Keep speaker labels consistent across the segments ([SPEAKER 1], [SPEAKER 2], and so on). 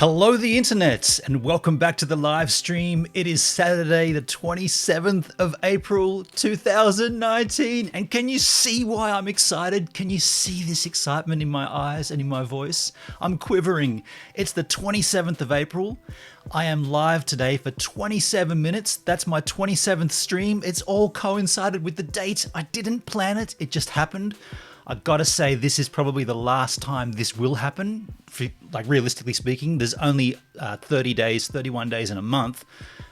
[SPEAKER 1] Hello the internet and welcome back to the live stream. It is Saturday the 27th of April 2019 and can you see why I'm excited? Can you see this excitement in my eyes and in my voice? I'm quivering. It's the 27th of April. I am live today for 27 minutes. That's my 27th stream. It's all coincided with the date. I didn't plan it. It just happened. I gotta say, this is probably the last time this will happen. Like realistically speaking, there's only 30 days, 31 days in a month.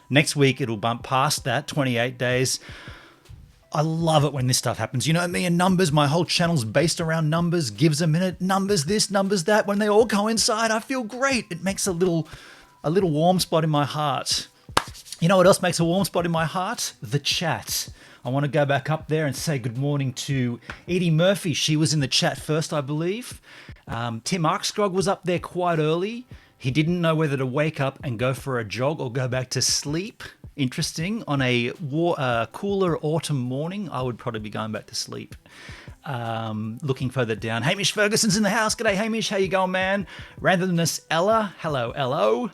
[SPEAKER 1] Next week, it'll bump past that, 28 days. I love it when this stuff happens. You know me and numbers, my whole channel's based around numbers, gives a minute, numbers this, numbers that. When they all coincide, I feel great. It makes a little warm spot in my heart. You know what else makes a warm spot in my heart? The chat. I want to go back up there and say good morning to Edie Murphy. She was in the chat first, I believe. Tim Arksgrog was up there quite early. He didn't know whether to wake up and go for a jog or go back to sleep. Interesting. On a cooler autumn morning, I would probably be going back to sleep. Looking further down, Hamish Ferguson's in the house. G'day, Hamish. How you going, man? Randomness Ella. Hello.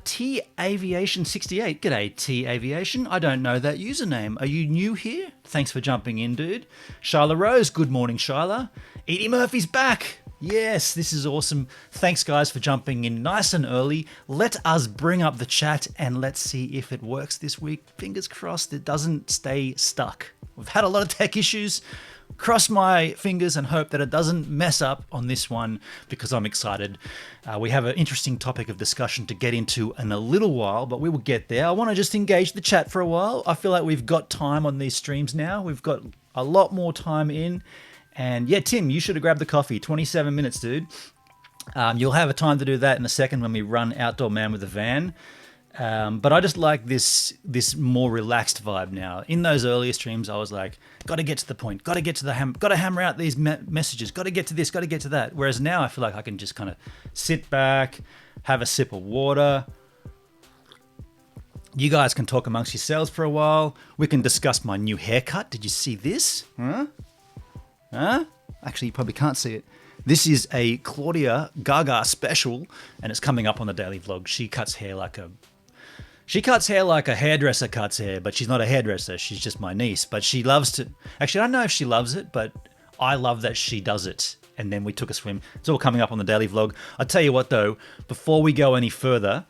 [SPEAKER 1] T Aviation 68. G'day, T Aviation. I don't know that username. Are you new here? Thanks for jumping in, dude. Shyla Rose. Good morning, Shyla. Edie Murphy's back. Yes, this is awesome. Thanks, guys, for jumping in nice and early. Let us bring up the chat and let's see if it works this week. Fingers crossed it doesn't stay stuck. We've had a lot of tech issues. Cross my fingers and hope that it doesn't mess up on this one because I'm excited. We have an interesting topic of discussion to get into in a little while, but we will get there. I want to just engage the chat for a while. I feel like we've got time on these streams now. We've got a lot more time in. And yeah, Tim, you should have grabbed the coffee. 27 minutes, dude. You'll have a time to do that in a second when we run Outdoor Man with a Van. But I just like this more relaxed vibe now. In those earlier streams, I was like, got to get to the point, got to get to the got to hammer out these messages, got to get to this, got to get to that. Whereas now I feel like I can just kind of sit back, have a sip of water. You guys can talk amongst yourselves for a while. We can discuss my new haircut. Did you see this? Huh? Actually, you probably can't see it. This is a Claudia Gaga special, and it's coming up on the daily vlog. She cuts hair like a hairdresser cuts hair, but she's not a hairdresser. She's just my niece. But she loves to... Actually, I don't know if she loves it, but I love that she does it. And then we took a swim. It's all coming up on the daily vlog. I'll tell you what, though. Before we go any further,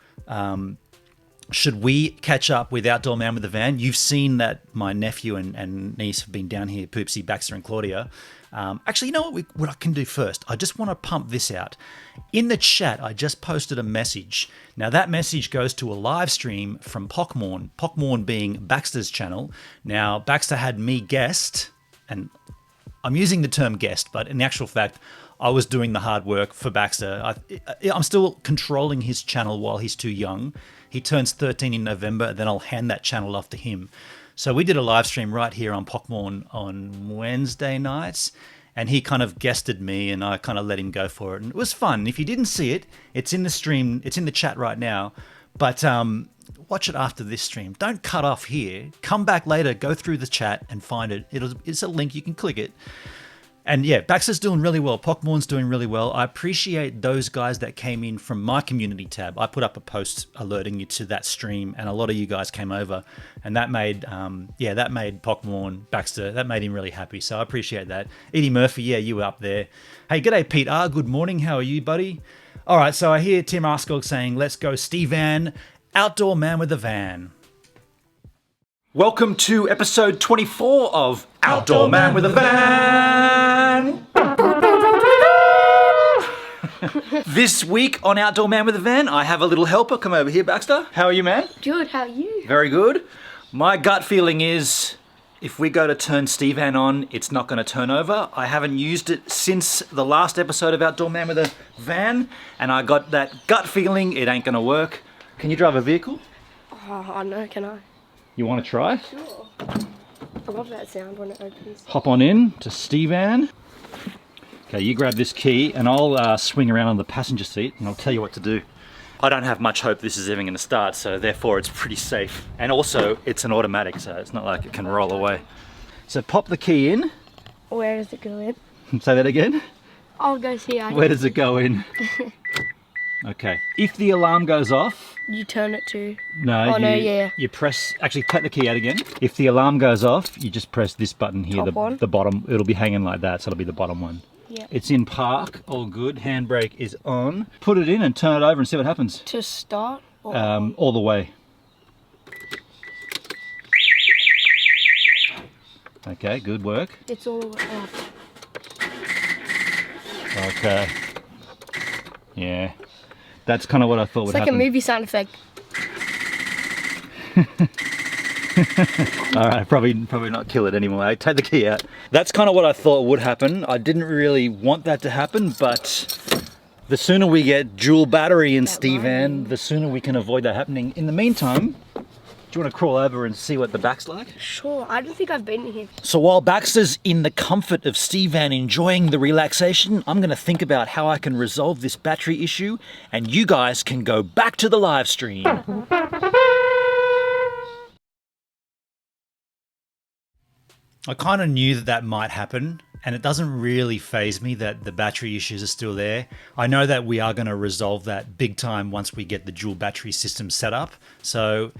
[SPEAKER 1] should we catch up with Outdoor Man with the Van? You've seen that my nephew and niece have been down here, Poopsie, Baxter, and Claudia. Actually, you know what I can do first? I just want to pump this out. In the chat, I just posted a message. Now, that message goes to a live stream from Pockmorn. Pockmorn being Baxter's channel. Now, Baxter had me guest, and I'm using the term guest, but in actual fact, I was doing the hard work for Baxter. I'm still controlling his channel while he's too young. He turns 13 in November, and then I'll hand that channel off to him. So we did a live stream right here on Pockmorn on Wednesday nights, and he kind of guested me, and I kind of let him go for it. And it was fun. If you didn't see it, it's in the stream. It's in the chat right now. But watch it after this stream. Don't cut off here. Come back later, go through the chat and find it. It's a link. You can click it. And yeah, Baxter's doing really well. Pockmorn's doing really well. I appreciate those guys that came in from my community tab. I put up a post alerting you to that stream, and a lot of you guys came over, and that made Pockmorn, Baxter, that made him really happy. So I appreciate that. Edie Murphy, yeah, you were up there. Hey, g'day, Pete R. Good morning. How are you, buddy? All right, so I hear Tim Arskog saying, "Let's go, Steve Van, Outdoor Man with a Van." Welcome to episode 24 of Outdoor Man with a Van. This week on Outdoor Man with a Van, I have a little helper. Come over here, Baxter. How are you, man?
[SPEAKER 2] Good, how are you?
[SPEAKER 1] Very good. My gut feeling is if we go to turn Steve Van on, it's not going to turn over. I haven't used it since the last episode of Outdoor Man with a Van, and I got that gut feeling it ain't going to work. Can you drive a vehicle?
[SPEAKER 2] Oh, no, can I?
[SPEAKER 1] You want to try?
[SPEAKER 2] Sure. I love that sound when it opens.
[SPEAKER 1] Hop on in to Steve Van. Okay, you grab this key and I'll swing around on the passenger seat and I'll tell you what to do. I don't have much hope this is even going to start, so therefore it's pretty safe. And also, it's an automatic, so it's not like it can roll away. So pop the key in.
[SPEAKER 2] Where does it go in?
[SPEAKER 1] Say that again.
[SPEAKER 2] I'll go see.
[SPEAKER 1] Where does it go in? Okay. If the alarm goes off,
[SPEAKER 2] You turn it to.
[SPEAKER 1] no,
[SPEAKER 2] Oh, no, yeah.
[SPEAKER 1] you press. Actually, take the key out again. If the alarm goes off, you just press this button here.
[SPEAKER 2] Top one?
[SPEAKER 1] The bottom. It'll be hanging like that, so it'll be the bottom one.
[SPEAKER 2] Yeah.
[SPEAKER 1] It's in park. All good. Handbrake is on. Put it in and turn it over and see what happens.
[SPEAKER 2] To start? Or
[SPEAKER 1] All the way. Okay. Good work.
[SPEAKER 2] It's all off.
[SPEAKER 1] Okay. Yeah. That's kind of what I thought would
[SPEAKER 2] It's like
[SPEAKER 1] happen.
[SPEAKER 2] a movie sound effect.
[SPEAKER 1] All right, probably not kill it anymore. Take the key out. That's kind of what I thought would happen. I didn't really want that to happen, but the sooner we get dual battery in Stevan, the sooner we can avoid that happening. In the meantime, do you want to crawl over and see what the back's like?
[SPEAKER 2] Sure, I don't think I've been here.
[SPEAKER 1] So while Baxter's in the comfort of Stevan enjoying the relaxation, I'm going to think about how I can resolve this battery issue, and you guys can go back to the live stream. I kind of knew that might happen, and it doesn't really faze me that the battery issues are still there. I know that we are going to resolve that big time once we get the dual battery system set up. So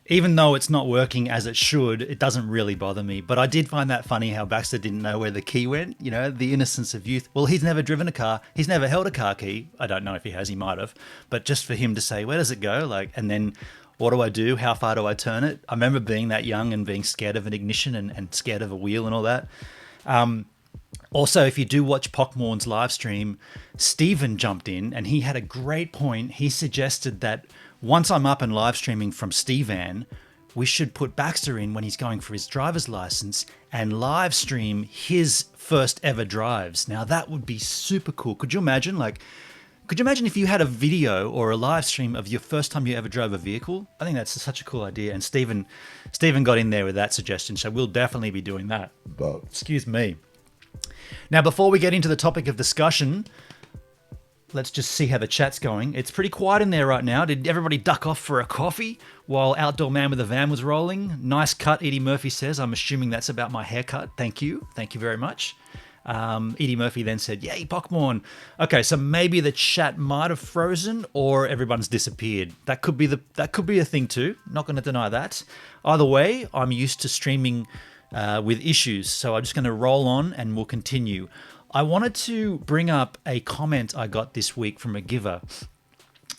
[SPEAKER 1] even though it's not working as it should, it doesn't really bother me. But I did find that funny how Baxter didn't know where the key went. You know, the innocence of youth. Well, he's never driven a car. He's never held a car key. I don't know if he has, he might have. But just for him to say, where does it go? Like, and then what do I do? How far do I turn it? I remember being that young and being scared of an ignition and scared of a wheel and all that. Also, if you do watch Pockmorn's live stream, Stephen jumped in and he had a great point. He suggested that once I'm up and live streaming from Stevan, we should put Baxter in when he's going for his driver's license and live stream his first ever drives. Now that would be super cool. Could you imagine? Could you imagine if you had a video or a live stream of your first time you ever drove a vehicle? I think that's such a cool idea. And Stephen got in there with that suggestion, so we'll definitely be doing that. Excuse me. Now, before we get into the topic of discussion, let's just see how the chat's going. It's pretty quiet in there right now. Did everybody duck off for a coffee while Outdoor Man with a Van was rolling? Nice cut, Edie Murphy says. I'm assuming that's about my haircut. Thank you. Thank you very much. Edie Murphy then said, yay, Pockmorn. Okay, so maybe the chat might have frozen or everyone's disappeared. That could be a thing too. Not going to deny that. Either way, I'm used to streaming with issues, so I'm just going to roll on and we'll continue. I wanted to bring up a comment I got this week from a giver.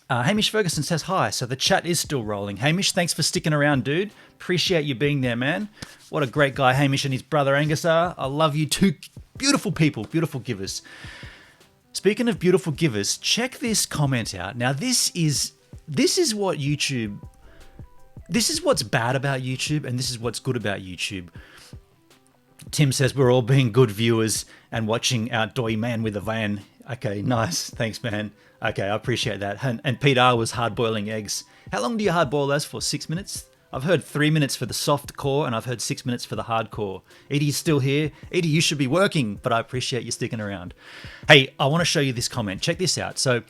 [SPEAKER 1] Hamish Ferguson says hi, so the chat is still rolling. Hamish, thanks for sticking around, dude. Appreciate you being there, man. What a great guy Hamish and his brother Angus are. I love you two. Beautiful people, beautiful givers. Speaking of beautiful givers, check this comment out. Now, this is what YouTube... This is what's bad about YouTube, and this is what's good about YouTube. Tim says we're all being good viewers and watching Outdoor Man with a Van. Okay, nice. Thanks, man. Okay, I appreciate that. And Pete R was hard-boiling eggs. How long do you hard-boil those for? 6 minutes? I've heard 3 minutes for the soft core, and I've heard 6 minutes for the hardcore. Edie's still here. Edie, you should be working, but I appreciate you sticking around. Hey, I want to show you this comment. Check this out. So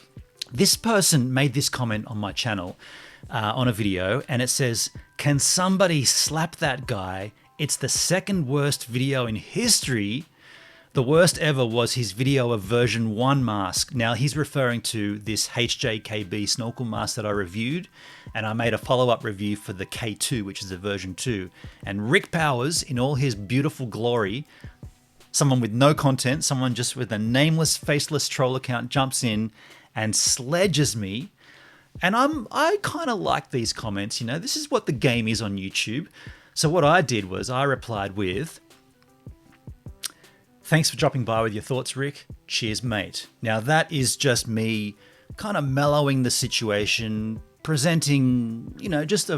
[SPEAKER 1] this person made this comment on my channel on a video, and it says, can somebody slap that guy? It's the second worst video in history. The worst ever was his video of version 1 mask. Now he's referring to this HJKB snorkel mask that I reviewed, and I made a follow-up review for the K2, which is a version 2. And Rick Powers, in all his beautiful glory, someone with no content, someone just with a nameless, faceless troll account, jumps in and sledges me. And I kind of like these comments, you know, this is what the game is on YouTube. So what I did was I replied with, thanks for dropping by with your thoughts, Rick. Cheers, mate. Now that is just me kind of mellowing the situation, presenting, you know, just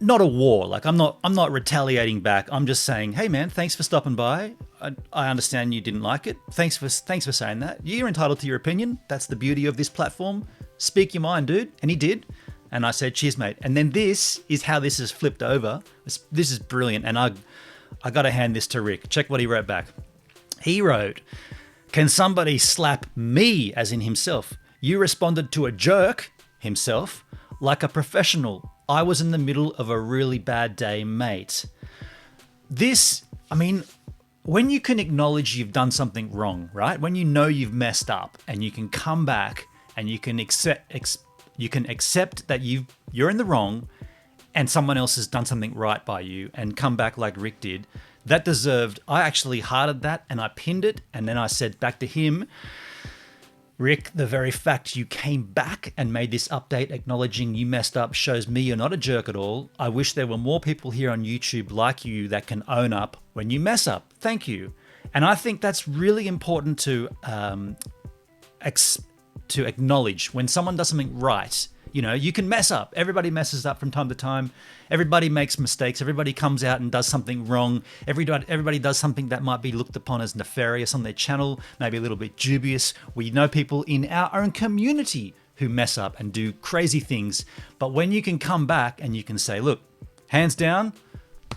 [SPEAKER 1] not a war. Like I'm not retaliating back. I'm just saying, hey man, thanks for stopping by. I understand you didn't like it. Thanks for saying that. You're entitled to your opinion. That's the beauty of this platform. Speak your mind, dude. And he did. And I said, cheers, mate. And then this is how this has flipped over. This is brilliant. And I got to hand this to Rick. Check what he wrote back. He wrote, can somebody slap me, as in himself? You responded to a jerk, himself, like a professional. I was in the middle of a really bad day, mate. This, I mean, when you can acknowledge you've done something wrong, right? When you know you've messed up and you can come back and you can accept that you're in the wrong and someone else has done something right by you and come back like Rick did, that deserved, I actually hearted that and I pinned it, and then I said back to him, Rick, the very fact you came back and made this update acknowledging you messed up shows me you're not a jerk at all. I wish there were more people here on YouTube like you that can own up when you mess up. Thank you. And I think that's really important to acknowledge when someone does something right. You know, you can mess up. Everybody messes up from time to time. Everybody makes mistakes. Everybody comes out and does something wrong. Everybody does something that might be looked upon as nefarious on their channel, maybe a little bit dubious. We know people in our own community who mess up and do crazy things. But when you can come back and you can say, look, hands down,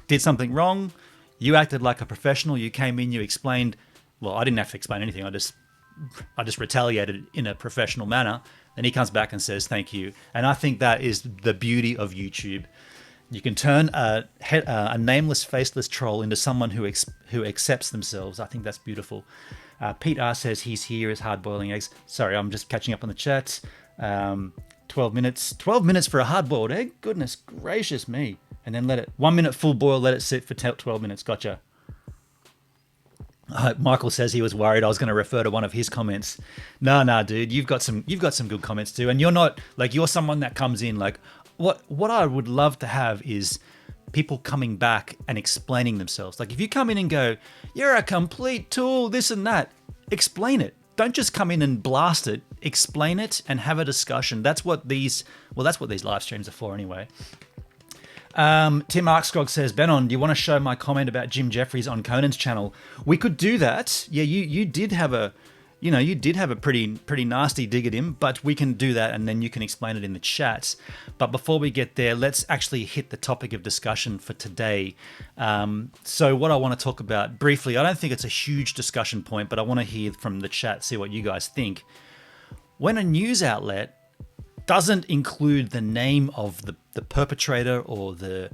[SPEAKER 1] did something wrong. You acted like a professional. You came in, you explained. Well, I didn't have to explain anything. I just retaliated in a professional manner. Then he comes back and says, thank you. And I think that is the beauty of YouTube. You can turn a nameless, faceless troll into someone who accepts themselves. I think that's beautiful. Pete R says he's here as hard boiling eggs. Sorry, I'm just catching up on the chats. 12 minutes. 12 minutes for a hard boiled egg? Goodness gracious me. And then 1 minute full boil, let it sit for 12 minutes. Gotcha. Michael says he was worried I was going to refer to one of his comments. No, dude, you've got some good comments too, and you're not like, you're someone that comes in like, what I would love to have is people coming back and explaining themselves. Like if you come in and go, you're a complete tool, this and that, explain it. Don't just come in and blast it. Explain it and have a discussion. That's what these live streams are for anyway. Tim Arkscrog says, Benon, do you want to show my comment about Jim Jeffries on Conan's channel? We could do that. Yeah, you did have a pretty nasty dig at him, but we can do that and then you can explain it in the chat. But before we get there, let's actually hit the topic of discussion for today. So what I want to talk about briefly, I don't think it's a huge discussion point, but I want to hear from the chat, see what you guys think. When a news outlet doesn't include the name of the perpetrator or the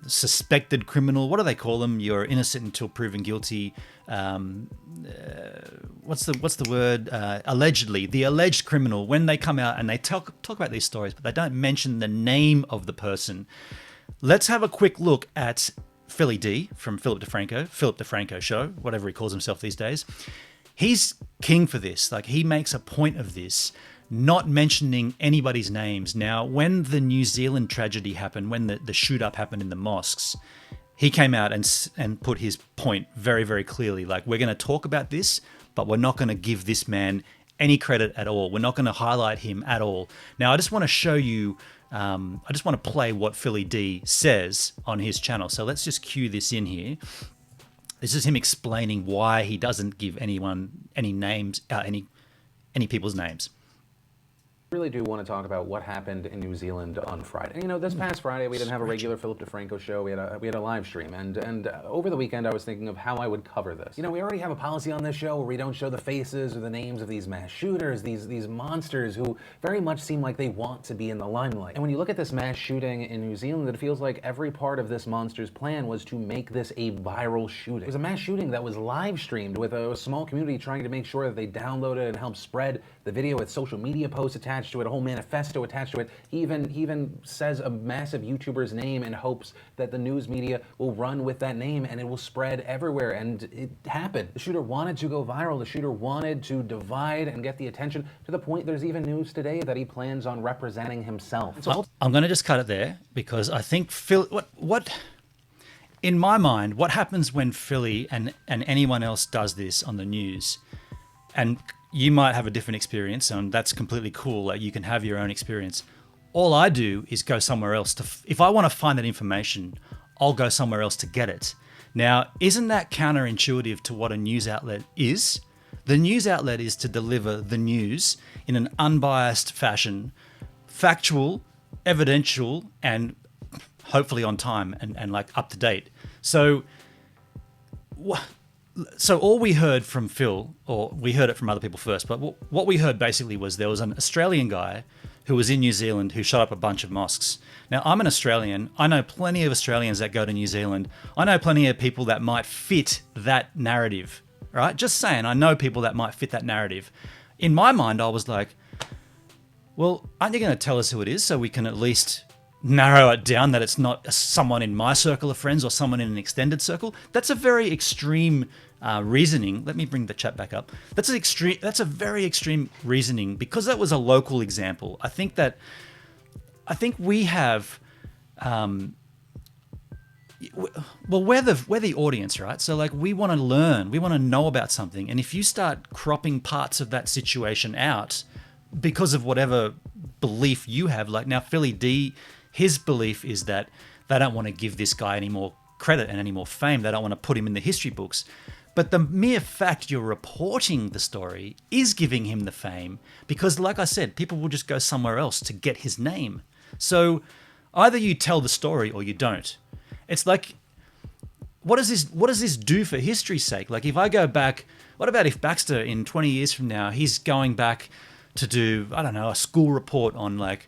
[SPEAKER 1] suspected criminal. What do they call them? You're innocent until proven guilty. What's the word? Allegedly, the alleged criminal. When they come out and they talk about these stories, but they don't mention the name of the person. Let's have a quick look at Philly D from Philip DeFranco Show, whatever he calls himself these days. He's king for this. Like, he makes a point of this, not mentioning anybody's names. Now, when the New Zealand tragedy happened, when the shoot-up happened in the mosques, he came out and put his point very, very clearly. Like, we're going to talk about this, but we're not going to give this man any credit at all. We're not going to highlight him at all. Now, I just want to show you, I just want to play what Philly D says on his channel. So let's just cue this in here. This is him explaining why he doesn't give anyone any names, any people's names.
[SPEAKER 3] I really do want to talk about what happened in New Zealand on Friday. You know, this past Friday we didn't have a regular Philip DeFranco show. We had a live stream, and over the weekend I was thinking of how I would cover this. You know, we already have a policy on this show where we don't show the faces or the names of these mass shooters, these monsters who very much seem like they want to be in the limelight. And when you look at this mass shooting in New Zealand, it feels like every part of this monster's plan was to make this a viral shooting. It was a mass shooting that was live streamed with a small community trying to make sure that they downloaded and helped spread the video with social media posts attached to it, a whole manifesto attached to it. He even says a massive YouTuber's name in hopes that the news media will run with that name and it will spread everywhere. And it happened. The shooter wanted to go viral. The shooter wanted to divide and get the attention, to the point there's even news today that he plans on representing himself. So
[SPEAKER 1] I'm going to just cut it there, because I think what in my mind, what happens when Philly and anyone else does this on the news, and you might have a different experience, and that's completely cool. Like, you can have your own experience. All I do is go somewhere else if I want to find that information, I'll go somewhere else to get it. Now, isn't that counterintuitive to what a news outlet is? The news outlet is to deliver the news in an unbiased fashion, factual, evidential, and hopefully on time and like up to date. So all we heard from Phil, or we heard it from other people first, but what we heard basically was there was an Australian guy who was in New Zealand who shot up a bunch of mosques. Now, I'm an Australian. I know plenty of Australians that go to New Zealand. I know plenty of people that might fit that narrative, right? Just saying, I know people that might fit that narrative. In my mind, I was like, well, aren't you going to tell us who it is so we can at least narrow it down that it's not someone in my circle of friends or someone in an extended circle? That's a very extreme reasoning. Let me bring the chat back up. That's a very extreme reasoning because that was a local example. I think we have, we're the audience, right? So like we want to learn, we want to know about something, and if you start cropping parts of that situation out because of whatever belief you have, like now Philly D, his belief is that they don't want to give this guy any more credit and any more fame. They don't want to put him in the history books. But the mere fact you're reporting the story is giving him the fame because, like I said, people will just go somewhere else to get his name. So either you tell the story or you don't. It's like, what does this do for history's sake? Like if I go back, what about if Baxter in 20 years from now, he's going back to do, I don't know, a school report on like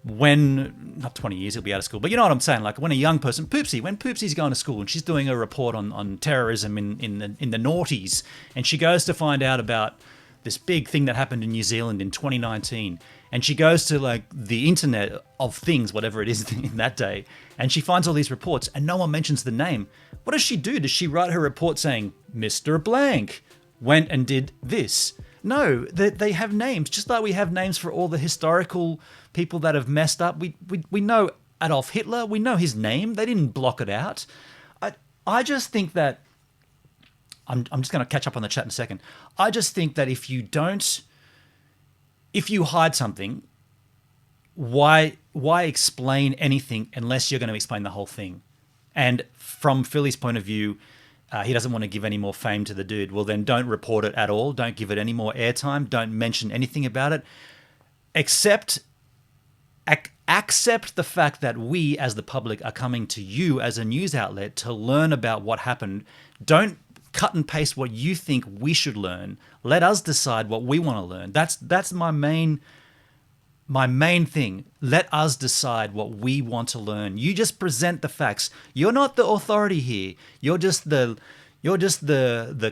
[SPEAKER 1] when, not 20 years, he'll be out of school, but you know what I'm saying? Like when a young person, when Poopsie's going to school and she's doing a report on terrorism in the noughties, and she goes to find out about this big thing that happened in New Zealand in 2019, and she goes to like the Internet of Things, whatever it is in that day, and she finds all these reports and no one mentions the name. What does she do? Does she write her report saying, Mr. Blank went and did this? No, they have names, just like we have names for all the historical people that have messed up. We know Adolf Hitler. We know his name. They didn't block it out. I just think that I'm just going to catch up on the chat in a second. I just think that if you hide something, why explain anything unless you're going to explain the whole thing? And from Philly's point of view, he doesn't want to give any more fame to the dude. Well, then don't report it at all. Don't give it any more airtime. Don't mention anything about it. Accept the fact that we, as the public, are coming to you as a news outlet to learn about what happened. Don't cut and paste what you think we should learn. Let us decide what we want to learn. That's my main thing. Let us decide what we want to learn. You just present the facts. You're not the authority here. You're just the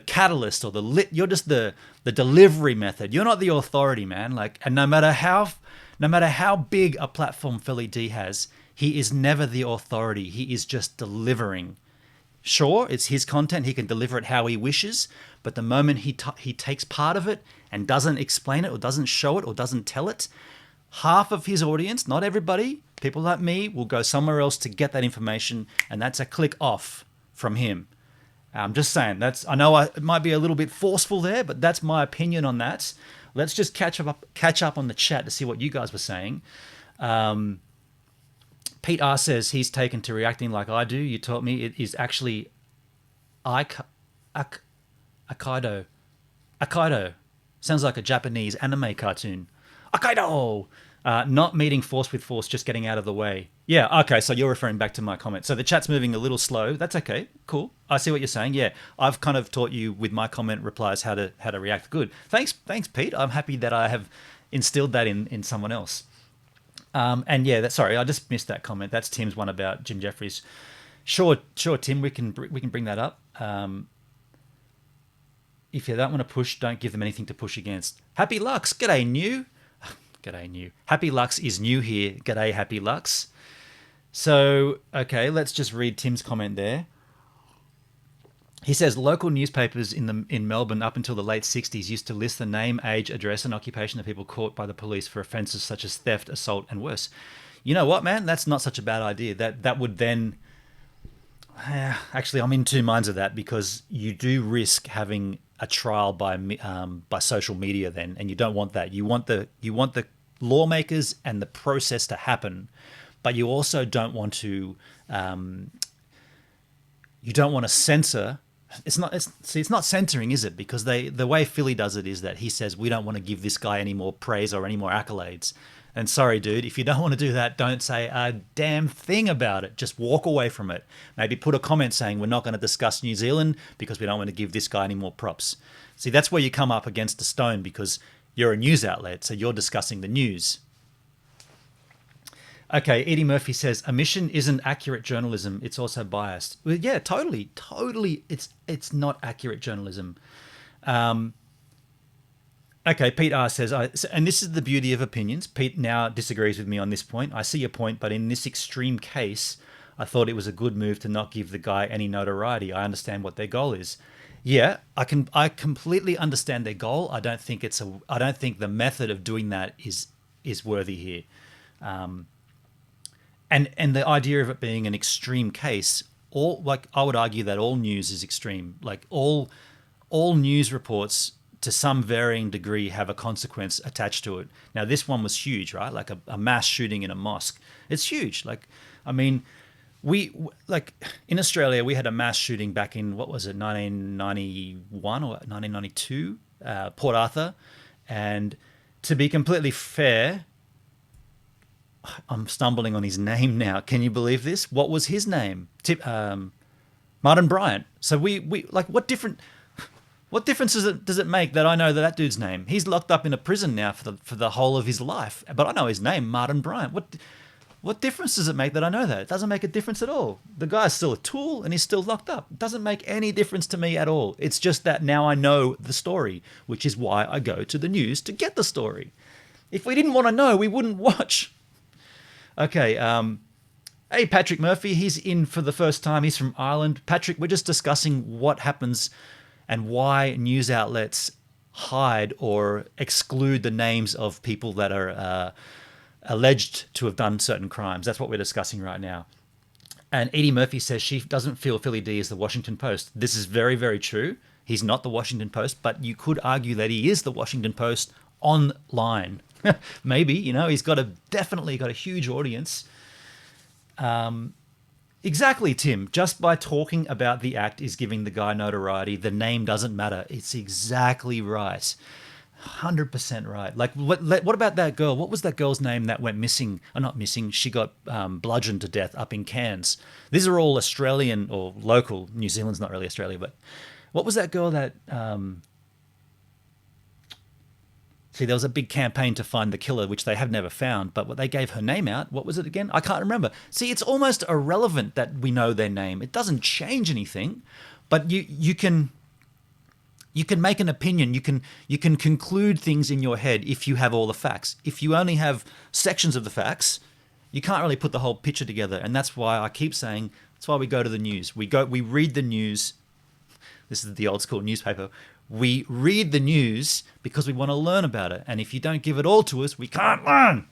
[SPEAKER 1] catalyst, or you're just the delivery method. You're not the authority, man. Like, and no matter how big a platform Philly D has, he is never the authority. He is just delivering. Sure, it's his content. He can deliver it how he wishes. But the moment he takes part of it and doesn't explain it or doesn't show it or doesn't tell it, half of his audience, not everybody, people like me, will go somewhere else to get that information, and that's a click off from him. I'm just saying, I know it might be a little bit forceful there, but that's my opinion on that. Let's just catch up on the chat to see what you guys were saying. Pete R says he's taken to reacting like I do. You taught me it is actually Akaido. Akaido. Sounds like a Japanese anime cartoon. Akaido! Not meeting force with force, just getting out of the way. Yeah, okay, so you're referring back to my comment. So the chat's moving a little slow. That's okay. Cool. I see what you're saying. Yeah, I've kind of taught you with my comment replies how to react. Good. Thanks, Pete. I'm happy that I have instilled that in someone else. And yeah, sorry, I just missed that comment. That's Tim's one about Jim Jeffries. Sure, Tim, we can bring that up. If you don't want to push, don't give them anything to push against. Happy Lux, g'day new. G'day new. Happy Lux is new here. G'day Happy Lux. So, okay, let's just read Tim's comment there. He says local newspapers in Melbourne up until the late 60s used to list the name, age, address, and occupation of people caught by the police for offences such as theft, assault, and worse. You know what, man? That's not such a bad idea. That would then... Actually, I'm in two minds of that, because you do risk having a trial by social media then, and you don't want that. You want the lawmakers and the process to happen, but you also don't want to censor. It's not censoring, is it? Because the way Philly does it is that he says, we don't want to give this guy any more praise or any more accolades. And sorry, dude, if you don't want to do that, don't say a damn thing about it. Just walk away from it. Maybe put a comment saying we're not going to discuss New Zealand because we don't want to give this guy any more props. See, that's where you come up against a stone, because you're a news outlet, so you're discussing the news. Okay, Eddie Murphy says a mission isn't accurate journalism; it's also biased. Well, yeah, totally. It's not accurate journalism. Okay, Pete R says, and this is the beauty of opinions. Pete now disagrees with me on this point. I see your point, but in this extreme case, I thought it was a good move to not give the guy any notoriety. I understand what their goal is. Yeah, I completely understand their goal. I don't think the method of doing that is worthy here. And the idea of it being an extreme case, I would argue that all news is extreme. Like all news reports to some varying degree have a consequence attached to it. Now this one was huge, right? Like a mass shooting in a mosque. It's huge. Like, I mean, like in Australia, we had a mass shooting back in, what was it, 1991 or 1992, Port Arthur. And to be completely fair, I'm stumbling on his name now. Can you believe this? What was his name? Martin Bryant. So we like, what difference does it make that I know that dude's name? He's locked up in a prison now for the whole of his life, but I know his name, Martin Bryant. What difference does it make that I know that? It doesn't make a difference at all. The guy's still a tool and he's still locked up. It doesn't make any difference to me at all. It's just that now I know the story, which is why I go to the news to get the story. If we didn't want to know, we wouldn't watch. Okay, hey, Patrick Murphy, he's in for the first time. He's from Ireland. Patrick, we're just discussing what happens and why news outlets hide or exclude the names of people that are alleged to have done certain crimes. That's what we're discussing right now. And Edie Murphy says she doesn't feel Philly D is the Washington Post. This is very, very true. He's not the Washington Post, but you could argue that he is the Washington Post online. Maybe, he's definitely got a huge audience. Exactly, Tim. Just by talking about the act is giving the guy notoriety. The name doesn't matter. It's exactly right. 100% right. Like, what about that girl? What was that girl's name that went missing? Not missing. She got bludgeoned to death up in Cairns. These are all Australian or local. New Zealand's not really Australia, but what was that girl that... See, there was a big campaign to find the killer, which they have never found, but they gave her name out. What was it again? I can't remember. See, it's almost irrelevant that we know their name. It doesn't change anything, but you can make an opinion. You can conclude things in your head if you have all the facts. If you only have sections of the facts, you can't really put the whole picture together. And that's why I keep saying, that's why we go to the news. We read the news. This is the old school newspaper. We read the news because we want to learn about it. And if you don't give it all to us, we can't learn.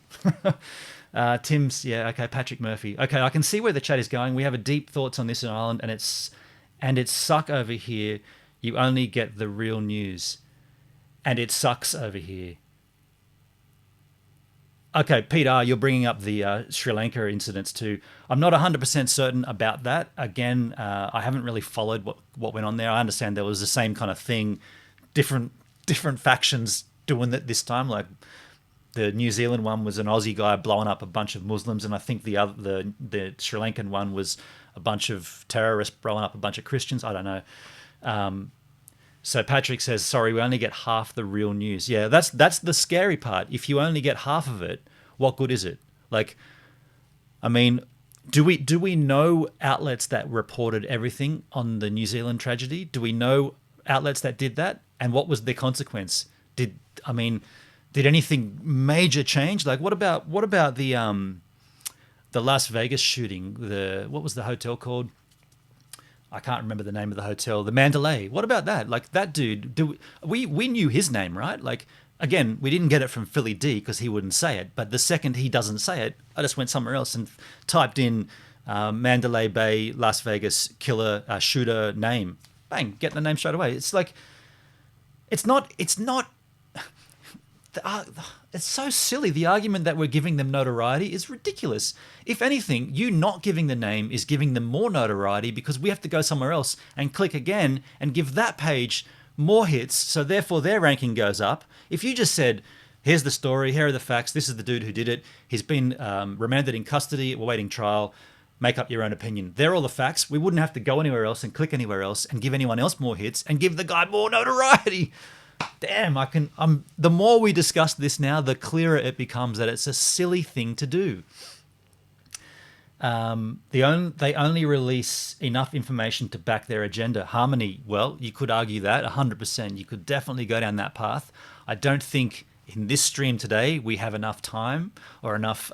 [SPEAKER 1] Tim's, yeah, okay, Patrick Murphy. Okay, I can see where the chat is going. We have a deep thoughts on this in Ireland, and it's suck over here. You only get the real news. And it sucks over here. Okay, Peter, you're bringing up the Sri Lanka incidents too. I'm not 100% certain about that. Again, I haven't really followed what went on there. I understand there was the same kind of thing, different factions doing it this time. Like the New Zealand one was an Aussie guy blowing up a bunch of Muslims, and I think the Sri Lankan one was a bunch of terrorists blowing up a bunch of Christians. I don't know. So Patrick says, sorry, we only get half the real news. Yeah, that's the scary part. If you only get half of it, what good is it? Like, I mean, do we know outlets that reported everything on the New Zealand tragedy? Do we know outlets that did that? And what was the consequence? Did anything major change? Like, what about the Las Vegas shooting? What was the hotel called? I can't remember the name of the hotel. The Mandalay. What about that? Like that dude. We knew his name, right? Like again, we didn't get it from Philly D because he wouldn't say it. But the second he doesn't say it, I just went somewhere else and typed in Mandalay Bay, Las Vegas killer shooter name. Bang, get the name straight away. It's like, it's not. It's so silly. The argument that we're giving them notoriety is ridiculous. If anything, you not giving the name is giving them more notoriety because we have to go somewhere else and click again and give that page more hits, so therefore their ranking goes up. If you just said, here's the story, here are the facts, this is the dude who did it, he's been remanded in custody, we're waiting trial, make up your own opinion. They're all the facts. We wouldn't have to go anywhere else and click anywhere else and give anyone else more hits and give the guy more notoriety. Damn, the more we discuss this now, the clearer it becomes that it's a silly thing to do. They only release enough information to back their agenda. Harmony, well, you could argue that 100%. You could definitely go down that path. I don't think in this stream today we have enough time or enough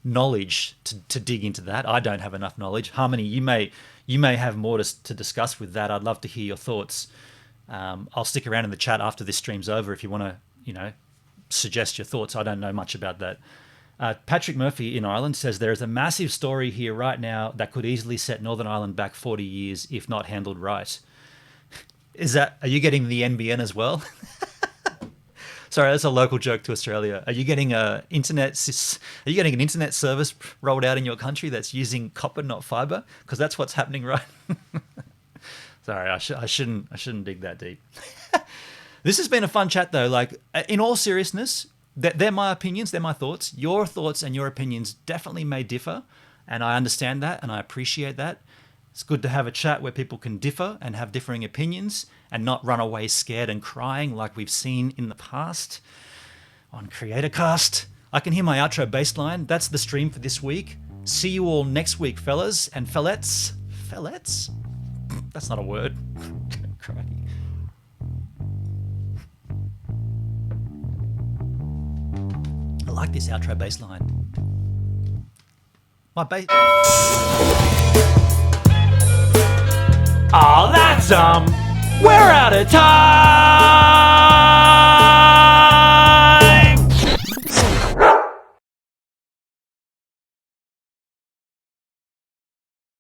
[SPEAKER 1] knowledge to dig into that. I don't have enough knowledge. Harmony, you may have more to discuss with that. I'd love to hear your thoughts. I'll stick around in the chat after this stream's over if you want to, suggest your thoughts. I don't know much about that. Patrick Murphy in Ireland says there is a massive story here right now that could easily set Northern Ireland back 40 years if not handled right. Are you getting the NBN as well? Sorry, that's a local joke to Australia. Are you getting an internet service rolled out in your country that's using copper, not fiber? Because that's what's happening, right? Sorry, I shouldn't dig that deep. This has been a fun chat though. Like, in all seriousness, they're my opinions, they're my thoughts. Your thoughts and your opinions definitely may differ, and I understand that and I appreciate that. It's good to have a chat where people can differ and have differing opinions and not run away scared and crying like we've seen in the past on CreatorCast. I can hear my outro bass line. That's the stream for this week. See you all next week, fellas and fellettes. Fellettes? That's not a word. Crikey. I like this outro bass line. My bass. Oh, that's we're out of time.